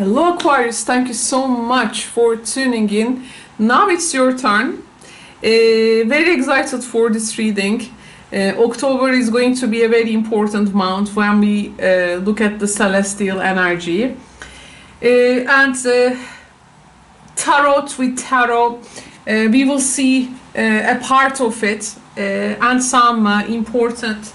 Hello Aquarius, thank you so much for tuning in. Now it's your turn. Very excited for this reading. October is going to be a very important month when we look at the celestial energy. And tarot with tarot, we will see a part of it and some important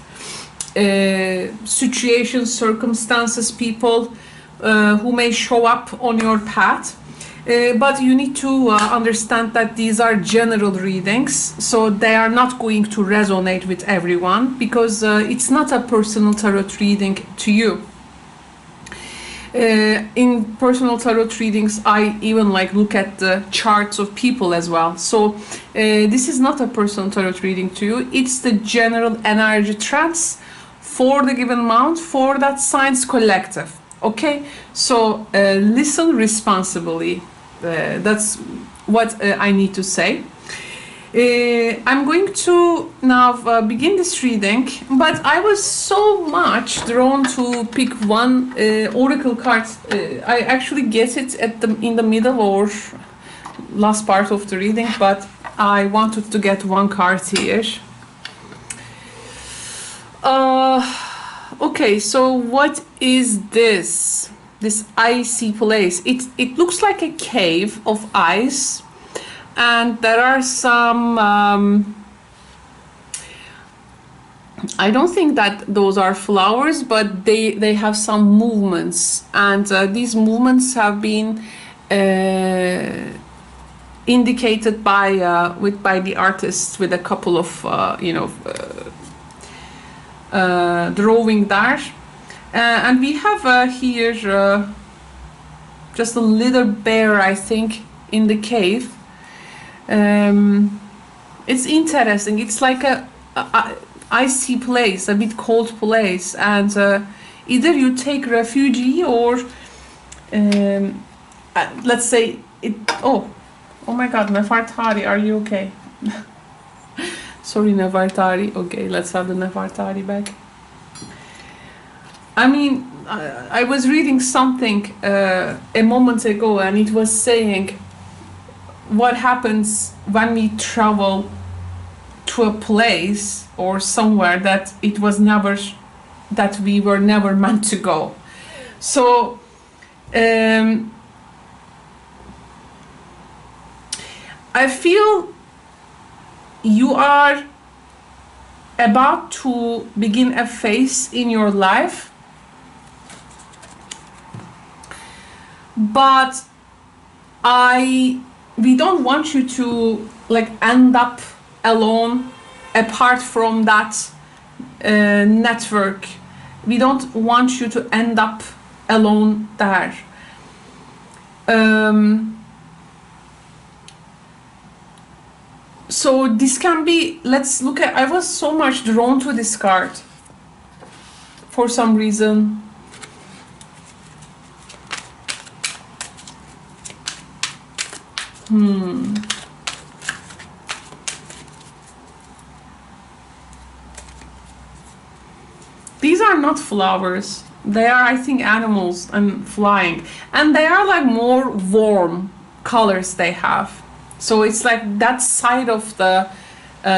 situations, circumstances, people who may show up on your path. But you need to understand that these are general readings, so they are not going to resonate with everyone because it's not a personal tarot reading to you. In personal tarot readings, I even look at the charts of people as well. So this is not a personal tarot reading to you. It's the general energy trends for the given month for that signs collective. Okay, so listen responsibly. That's what I need to say. I'm going to now begin this reading, but I was so much drawn to pick one oracle card. I actually get it in the middle or last part of the reading, but I wanted to get one card here. Okay, so what is this? This icy place. It looks like a cave of ice, and there are some I don't think that those are flowers, but they have some movements, and these movements have been indicated by the artist with a couple of drawing there. And we have here just a little bear, I think, in the cave. It's interesting. It's like a icy place, a bit cold place, and either you take refuge or let's say it. Oh my God, Nefertari, are you okay? Sorry, Nefertari. Okay, let's have the Nefertari back. I mean, I was reading something a moment ago, and it was saying what happens when we travel to a place or somewhere that we were never meant to go. So I feel you are about to begin a phase in your life, but we don't want you to end up alone apart from that network. We don't want you to end up alone there. So this can be, let's look at, I was so much drawn to this card for some reason. These are not flowers. They are, I think, animals and flying. And they are more warm colors they have. So it's like that side of the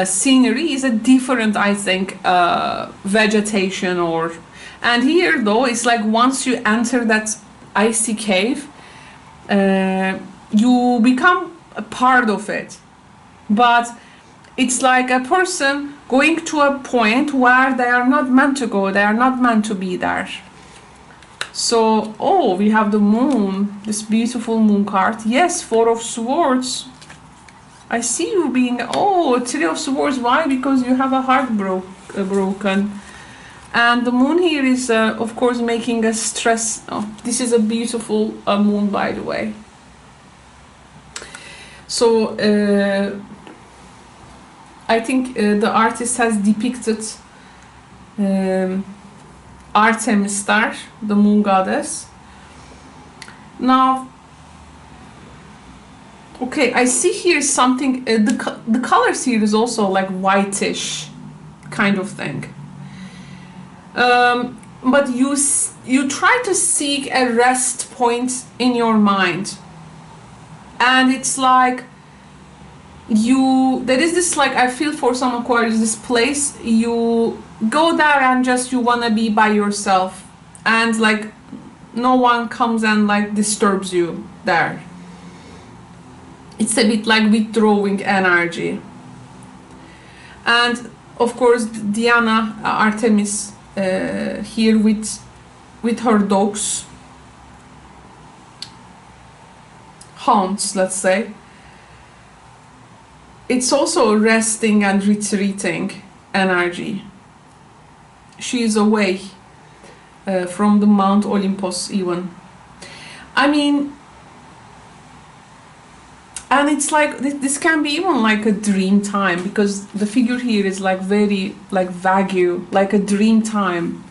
scenery is a different, I think, vegetation or... And here, though, it's like once you enter that icy cave, you become a part of it. But it's like a person going to a point where they are not meant to go, they are not meant to be there. So, we have the moon, this beautiful moon card. Yes, Four of Swords. I see you being, Three of Swords. Why? Because you have a heart broken. And the moon here is, of course, making us stress. This is a beautiful moon, by the way. So, I think the artist has depicted Artemis there, the moon goddess. Now, okay, I see here something, the colors here is also like whitish kind of thing. but you try to seek a rest point in your mind, and it's like there is this, like, I feel for some Aquarius, this place you go there and just you want to be by yourself, and like no one comes and like disturbs you there. It's a bit like withdrawing energy. And of course Diana, Artemis, here with her dogs, hounds, let's say. It's also resting and retreating energy. She is away from the Mount Olympus even. I mean, and it's like this can be even like a dream time, because the figure here is like very like vague, like a dream time.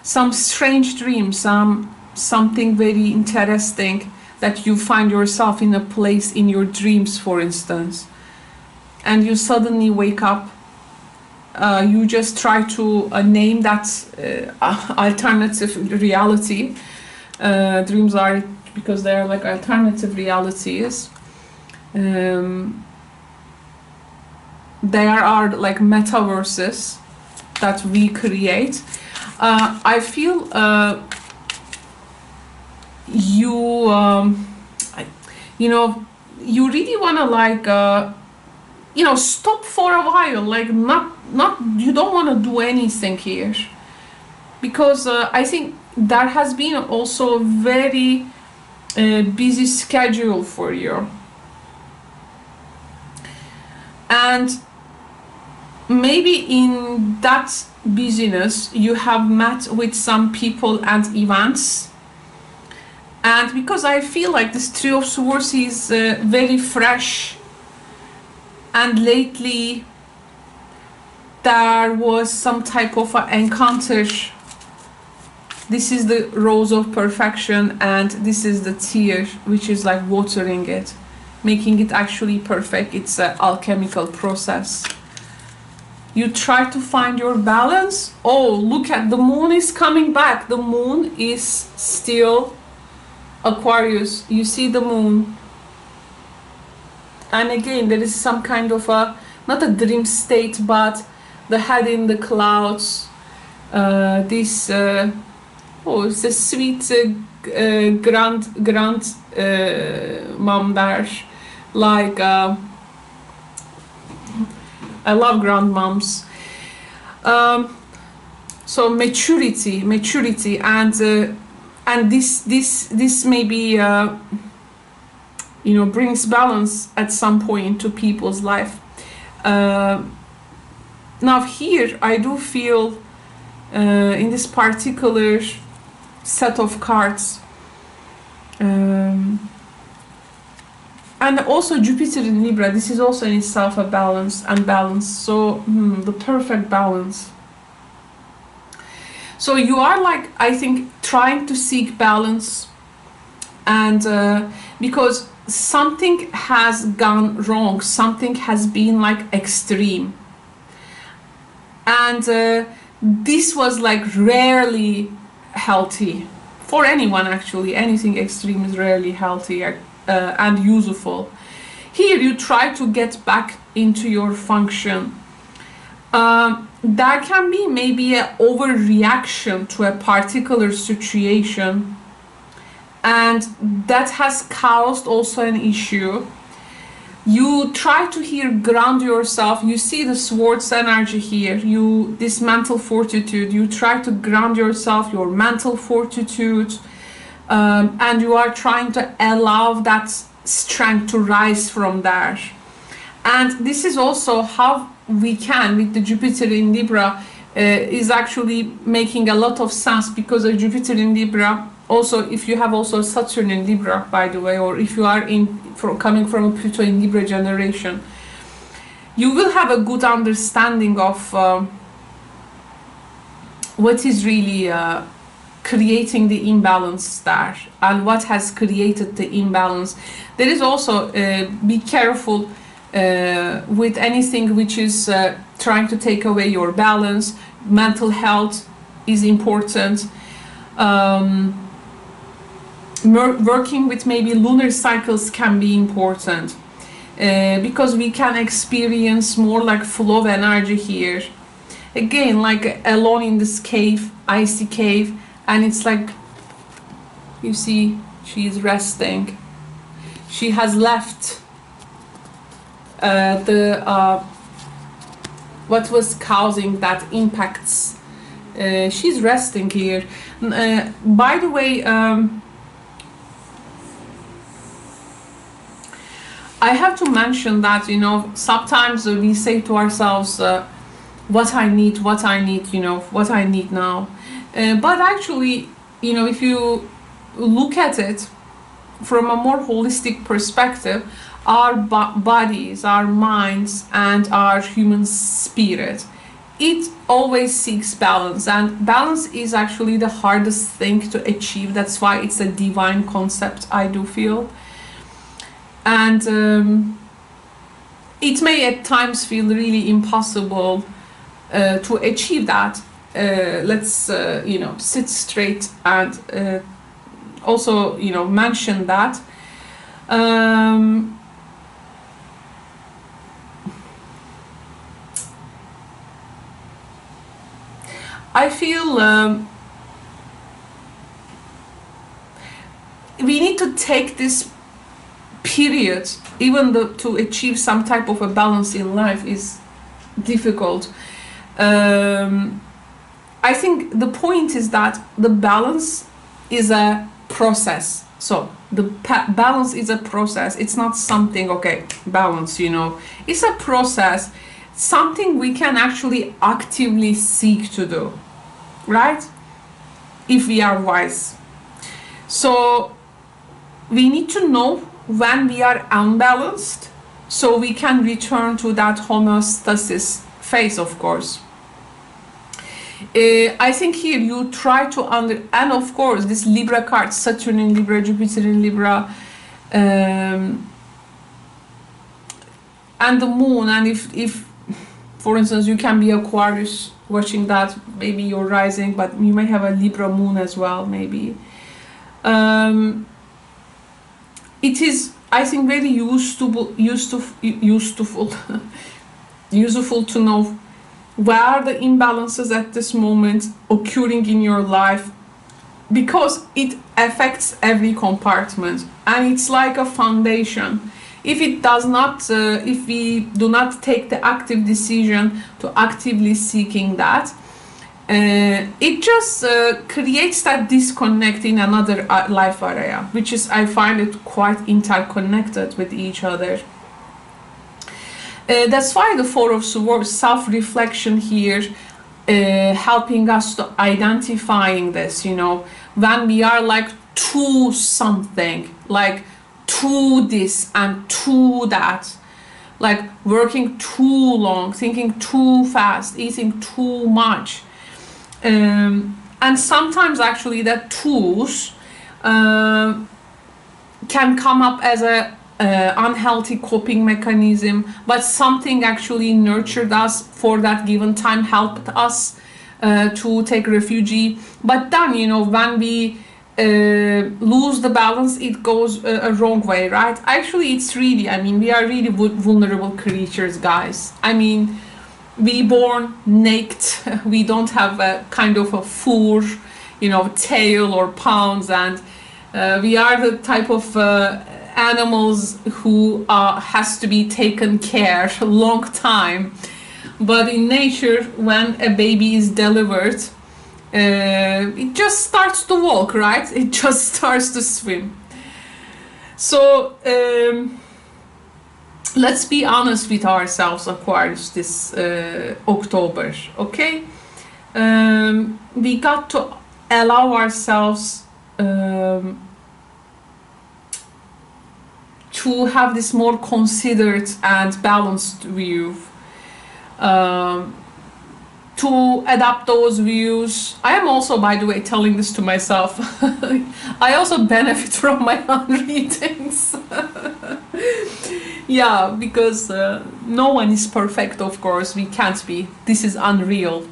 Some strange dream, something very interesting that you find yourself in a place in your dreams, for instance, and you suddenly wake up. You just try to name that alternative reality. Dreams are, because they are like alternative realities. They are like metaverses that we create. I feel you know, you really want to like you know, stop for a while, like not you don't want to do anything here, because I think there has been also a very busy schedule for you, and maybe in that busyness you have met with some people and events. And because I feel like this Three of Swords is very fresh, and lately there was some type of encounter. This is the rose of perfection, and this is the tear, which is like watering it, making it actually perfect. It's an alchemical process. You try to find your balance. Oh, look at the moon is coming back. The moon is still Aquarius. You see the moon. And again, there is some kind of a, not a dream state, but the head in the clouds. This, oh, it's a sweet grand mom there. Like, I love grandmoms. So maturity, and this maybe you know, brings balance at some point to people's life. Now here I do feel in this particular set of cards, and also Jupiter in Libra, this is also in itself a balance and balance. So the perfect balance. So you are like, I think, trying to seek balance, and because something has gone wrong, something has been like extreme, and this was like rarely healthy for anyone. Actually, anything extreme is rarely healthy and useful. Here you try to get back into your function. There can be maybe an overreaction to a particular situation, and that has caused also an issue. You try to here ground yourself. You see the swords energy here, this mental fortitude. You try to ground yourself, your mental fortitude, and you are trying to allow that strength to rise from there. And this is also how we can, with the Jupiter in Libra, is actually making a lot of sense, because of Jupiter in Libra. Also, if you have also Saturn in Libra, by the way, or if you are coming from a Pluto in Libra generation, you will have a good understanding of what is really creating the imbalance there, and what has created the imbalance. There is also be careful with anything which is trying to take away your balance. Mental health is important. Working with maybe lunar cycles can be important, because we can experience more like flow of energy here. Again, like alone in this cave, icy cave, and it's like, you see, she's resting. She has left what was causing that impacts. She's resting here. By the way, I have to mention that, you know, sometimes we say to ourselves, what I need, you know, what I need now. But actually, you know, if you look at it from a more holistic perspective, our bodies, our minds, and our human spirit, it always seeks balance, and balance is actually the hardest thing to achieve. That's why it's a divine concept, I do feel. And it may at times feel really impossible to achieve that. Let's you know, sit straight and also, you know, mention that I feel we need to take this period, even though to achieve some type of a balance in life is difficult. I think the point is that the balance is a process. So the balance is a process. It's not something, okay, balance, you know, it's a process, something we can actually actively seek to do, right? If we are wise. So we need to know when we are unbalanced, so we can return to that homeostasis phase, of course. I think here you try to and of course this Libra card, Saturn in Libra, Jupiter in Libra, and the moon, and if for instance you can be Aquarius watching that, maybe you're rising, but you may have a Libra moon as well, maybe. It is, I think, very useful to know where are the imbalances at this moment occurring in your life, because it affects every compartment, and it's like a foundation. If it does not, if we do not take the active decision to actively seeking that, it just creates that disconnect in another life area, which is, I find it quite interconnected with each other. That's why the Four of Swords, self-reflection here, helping us to identifying this, you know, when we are like to something, like to this and to that, like working too long, thinking too fast, eating too much. And sometimes actually that tools can come up as a unhealthy coping mechanism, but something actually nurtured us for that given time, helped us to take refuge. But then, you know, when we lose the balance, it goes a wrong way, right? Actually, it's really, I mean, we are really vulnerable creatures, guys. I mean, we born naked, we don't have a kind of a fur, you know, tail or pounds, and we are the type of animals who has to be taken care a long time. But in nature, when a baby is delivered, it just starts to walk, right? It just starts to swim. So let's be honest with ourselves, Aquarius, this October, okay? We got to allow ourselves to have this more considered and balanced view, to adapt those views. I am also, by the way, telling this to myself. I also benefit from my own readings. Yeah, because no one is perfect, of course. We can't be. This is unreal.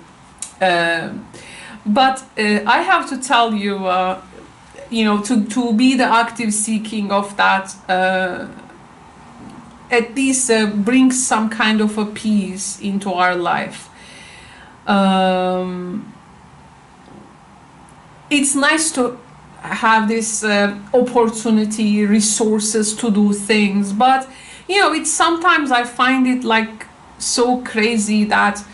But I have to tell you, you know, to be the active seeking of that, at least brings some kind of a peace into our life. It's nice to have this opportunity, resources to do things, but you know, it's sometimes I find it like so crazy that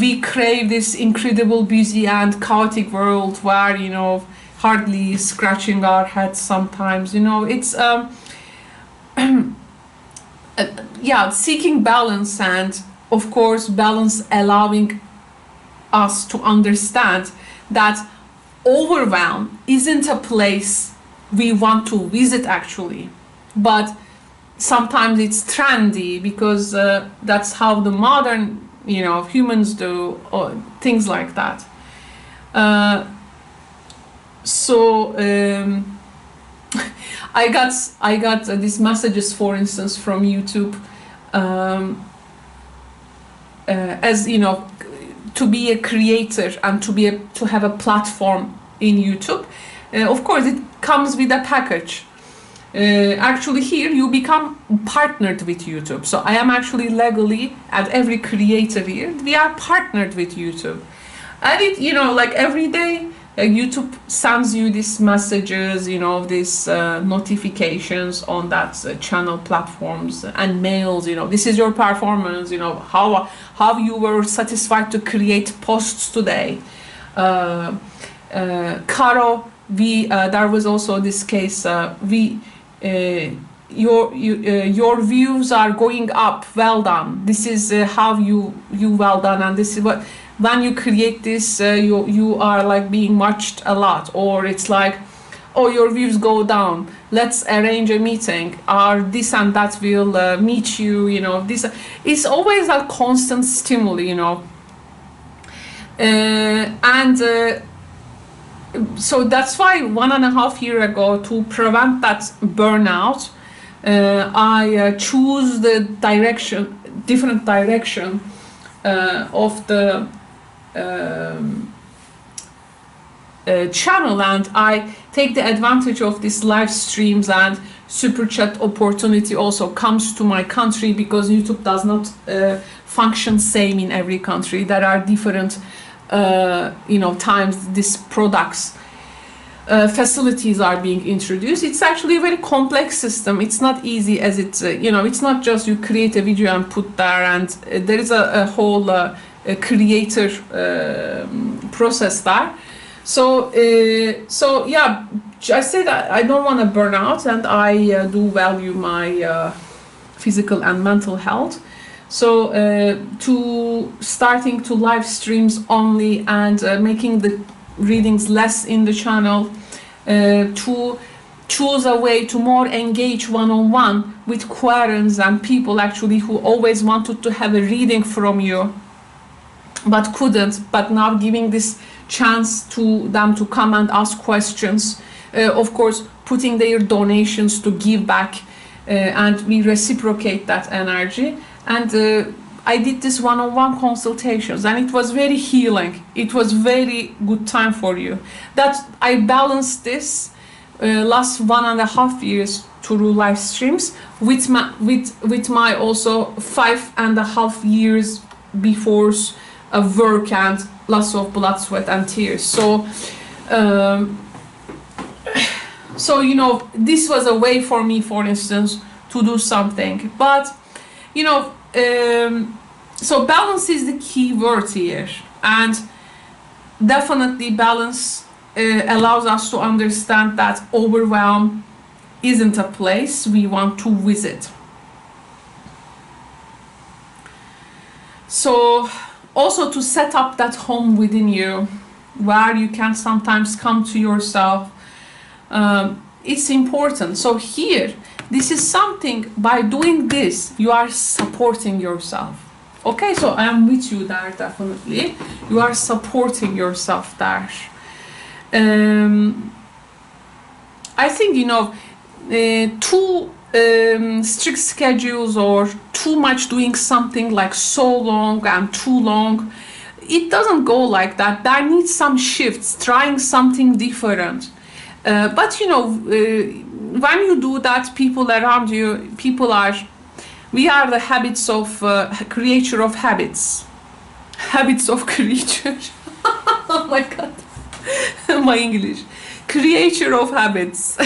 we crave this incredible, busy and chaotic world where, you know, hardly scratching our heads sometimes, you know, it's yeah, seeking balance, and of course balance allowing us to understand that overwhelm isn't a place we want to visit actually, but sometimes it's trendy because that's how the modern, you know, humans do, or things like that. I got these messages, for instance, from YouTube, as you know, to be a creator and to have a platform in YouTube. Of course, it comes with a package. Actually, here you become partnered with YouTube. So I am actually legally, and every creator here, we are partnered with YouTube. And it, you know, like every day, YouTube sends you these messages, you know, these notifications on that channel platforms, and mails, you know, this is your performance, you know, how you were satisfied to create posts today. Caro, there was also this case, your views are going up, well done, this is how you well done, and this is what, when you create this, you are like being watched a lot. Or it's like, oh, your views go down, let's arrange a meeting, or this and that will meet you, you know, this, it's always a constant stimuli, you know. So that's why 1.5 years ago, to prevent that burnout, I choose the different direction of the channel, and I take the advantage of this live streams, and super chat opportunity also comes to my country, because YouTube does not function same in every country. There are different you know, times these products, facilities are being introduced. It's actually a very complex system. It's not easy as it's, you know, it's not just you create a video and put there, and there is a whole creator process there. So yeah, I say that I don't want to burn out, and I do value my physical and mental health. So to starting to live streams only, and making the readings less in the channel, to choose a way to more engage one-on-one with queries and people actually who always wanted to have a reading from you but couldn't, but now giving this chance to them to come and ask questions, of course putting their donations to give back, and we reciprocate that energy. And I did this one-on-one consultations, and it was very healing. It was very good time for you. That I balanced this last 1.5 years through live streams with my also 5.5 years before work and lots of blood, sweat and tears. So so you know, this was a way for me, for instance, to do something. But you know, so balance is the key word here, and definitely balance allows us to understand that overwhelm isn't a place we want to visit. So also to set up that home within you, where you can sometimes come to yourself, it's important. So here, this is something, by doing this, you are supporting yourself. Okay, so I am with you there, definitely. You are supporting yourself there. I think, you know, too strict schedules or too much doing something like so long and too long, it doesn't go like that. There needs some shifts, trying something different. But you know, when you do that, people around you, we are the habits of creature of habits. Habits of creature. Oh my god. My English. Creature of habits.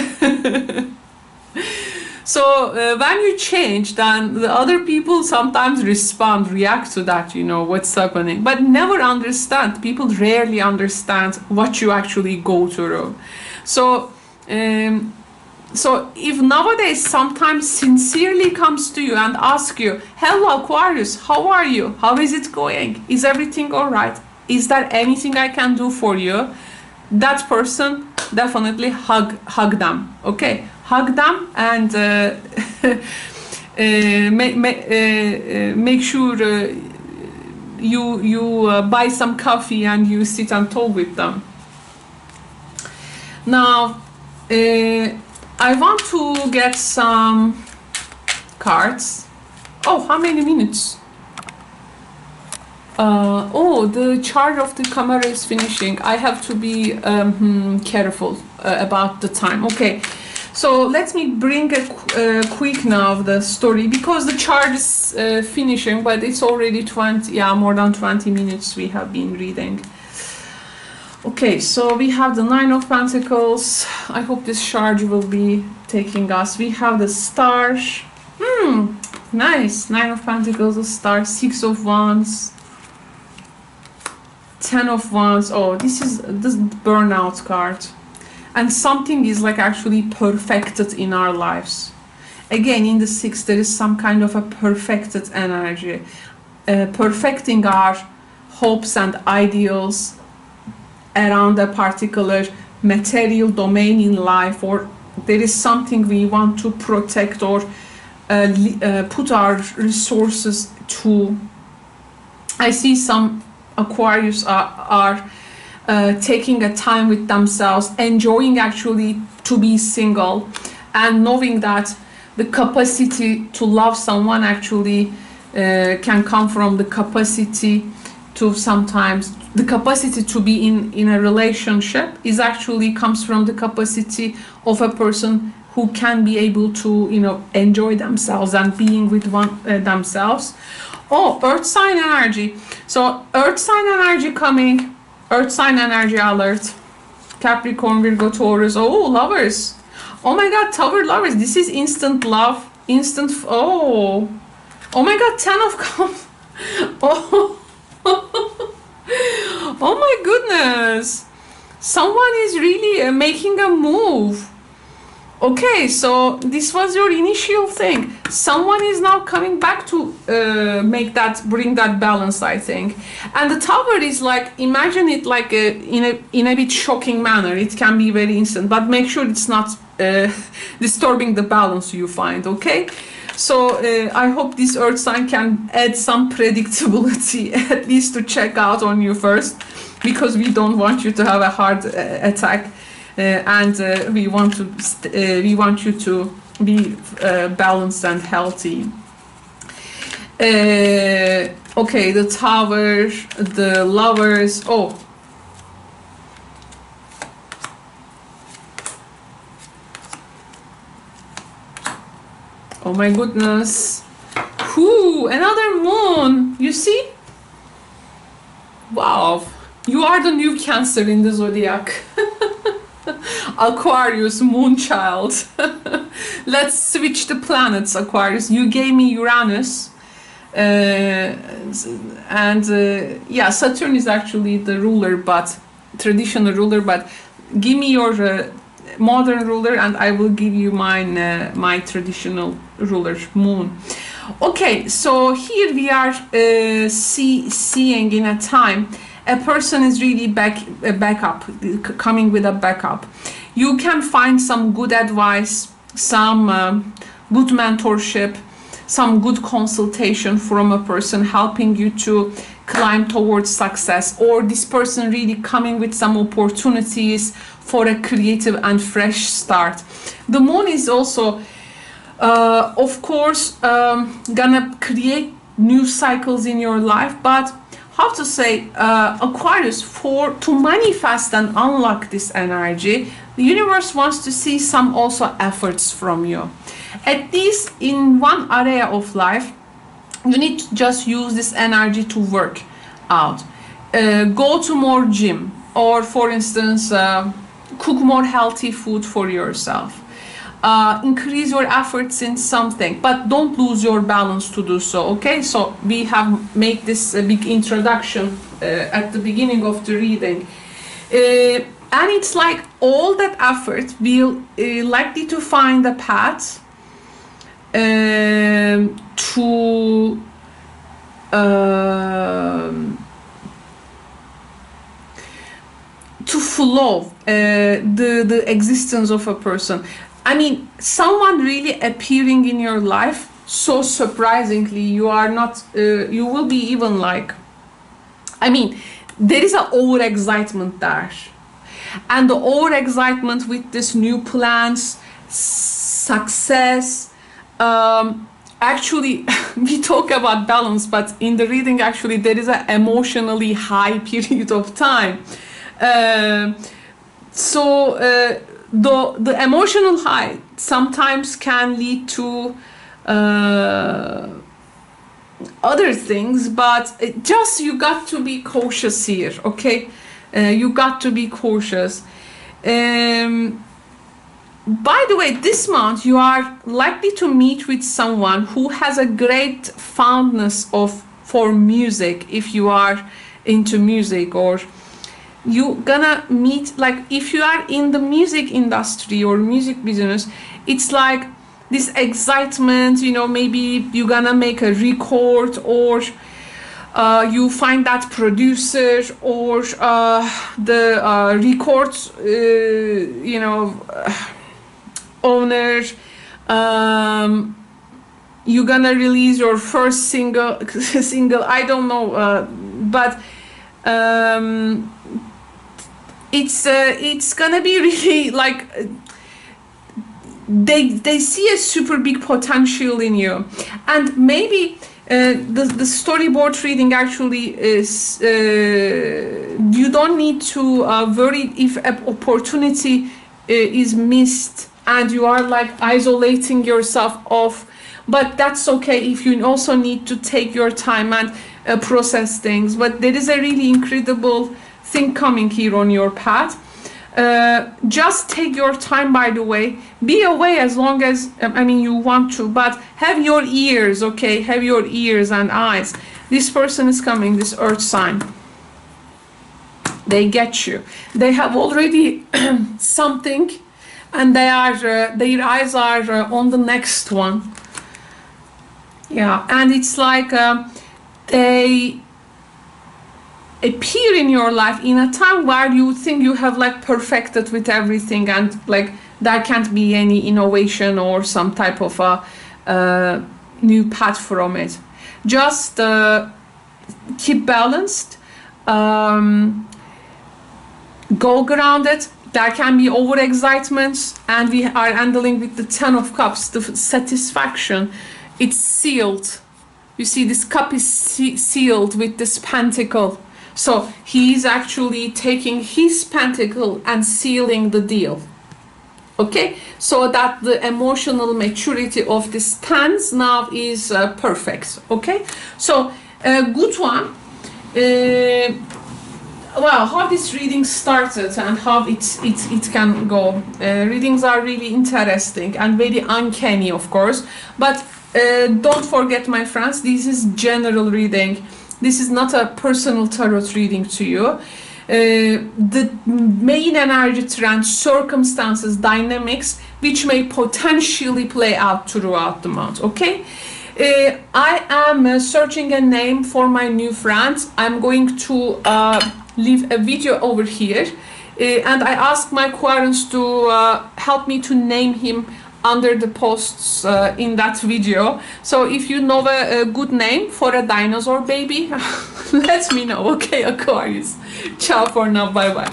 So when you change, then the other people sometimes react to that, you know, what's happening. But never understand. People rarely understand what you actually go through. So, so if nowadays sometimes sincerely comes to you and ask you, hello Aquarius, how are you? How is it going? Is everything all right? Is there anything I can do for you? That person, definitely hug them, okay? Hug them and make sure you buy some coffee and you sit and talk with them. Now, I want to get some cards. Oh, how many minutes? Oh, the charge of the camera is finishing. I have to be careful about the time. Okay, so let me bring a quick now of the story, because the charge is finishing, but it's already 20, yeah, more than 20 minutes we have been reading. Okay, so we have the 9 of Pentacles. I hope this charge will be taking us. We have the Star. Nice. 9 of Pentacles, the Star, 6 of Wands, 10 of Wands. Oh, this is the burnout card. And something is like actually perfected in our lives. Again, in the 6, there is some kind of a perfected energy. Perfecting our hopes and ideals around a particular material domain in life, or there is something we want to protect or put our resources to. I see some Aquarius are taking a time with themselves, enjoying actually to be single, and knowing that the capacity to love someone actually can come from the capacity to sometimes, the capacity to be in a relationship is actually comes from the capacity of a person who can be able to, you know, enjoy themselves and being with themselves. Oh, earth sign energy. So earth sign energy coming, earth sign energy alert. Capricorn, Virgo, Taurus. Oh, lovers. Oh my god, Tower lovers. This is instant love, instant. Oh my god, 10 of cups. Oh. Oh my goodness, someone is really making a move. Okay, so this was your initial thing. Someone is now coming back to bring that balance, I think. And the Tower is like, imagine it like in a bit shocking manner. It can be very instant, but make sure it's not disturbing the balance you find, okay? So I hope this earth sign can add some predictability, at least to check out on you first, because we don't want you to have a hard attack, and we want you to be balanced and healthy. Okay, the Tower, the lovers. Oh my goodness. Whoo, another moon. You see? Wow. You are the new Cancer in the Zodiac. Aquarius, moon child. Let's switch the planets, Aquarius. You gave me Uranus. Yeah, Saturn is actually the ruler, but traditional ruler, but give me your modern ruler and I will give you mine, my traditional ruler, moon. Okay, so here we are seeing in a time a person is really coming with a backup. You can find some good advice, some good mentorship, some good consultation from a person helping you to climb towards success, or this person really coming with some opportunities for a creative and fresh start. The moon is also of course gonna create new cycles in your life, but how to say, Aquarius, to manifest and unlock this energy, the universe wants to see some also efforts from you. At least in one area of life, you need to just use this energy to work out. Go to more gym, or for instance, cook more healthy food for yourself. Increase your efforts in something, but don't lose your balance to do so. Okay, so we have made this big introduction at the beginning of the reading, and it's like all that effort will likely to find a path to flow the existence of a person. I mean, someone really appearing in your life so surprisingly, you are not, you will be even like, I mean, there is an over-excitement there. And the over-excitement with this new plans, success, actually, we talk about balance, but in the reading, actually, there is an emotionally high period of time. The emotional high sometimes can lead to other things, but just you got to be cautious here, okay? You got to be cautious. By the way, this month you are likely to meet with someone who has a great fondness for music, if you are into music, or you gonna meet, like if you are in the music industry or music business, it's like this excitement, you know, maybe you're gonna make a record, or you find that producer, or the records, you know, owner, you're gonna release your first single, I don't know, but it's gonna be really like they see a super big potential in you, and maybe the storyboard reading actually is you don't need to worry if an opportunity is missed and you are like isolating yourself off, but that's okay if you also need to take your time and process things. But there is a really incredible thing coming here on your path. Just take your time, by the way. Be away as long as, I mean, you want to, but have your ears, okay? Have your ears and eyes. This person is coming, this earth sign. They get you. They have already something, and they are, their eyes are on the next one. Yeah, and it's like they appear in your life in a time where you think you have like perfected with everything, and like there can't be any innovation or some type of a new path from it. Just keep balanced, go grounded. There can be over-excitements, and we are handling with the 10 of Cups, the satisfaction. It's sealed. You see, this cup is sealed with this pentacle. So he is actually taking his pentacle and sealing the deal. Okay, so that the emotional maturity of the stance now is perfect. Okay, so good one. Well, how this reading started and how it can go. Readings are really interesting and very uncanny, of course. But don't forget, my friends, this is general reading. This is not a personal tarot reading to you. The main energy trends, circumstances, dynamics, which may potentially play out throughout the month, okay? I am searching a name for my new friends. I'm going to leave a video over here, and I asked my Aquarians to help me to name him under the posts in that video. So if you know a good name for a dinosaur baby, let me know, okay, Aquarius. Ciao for now, bye bye.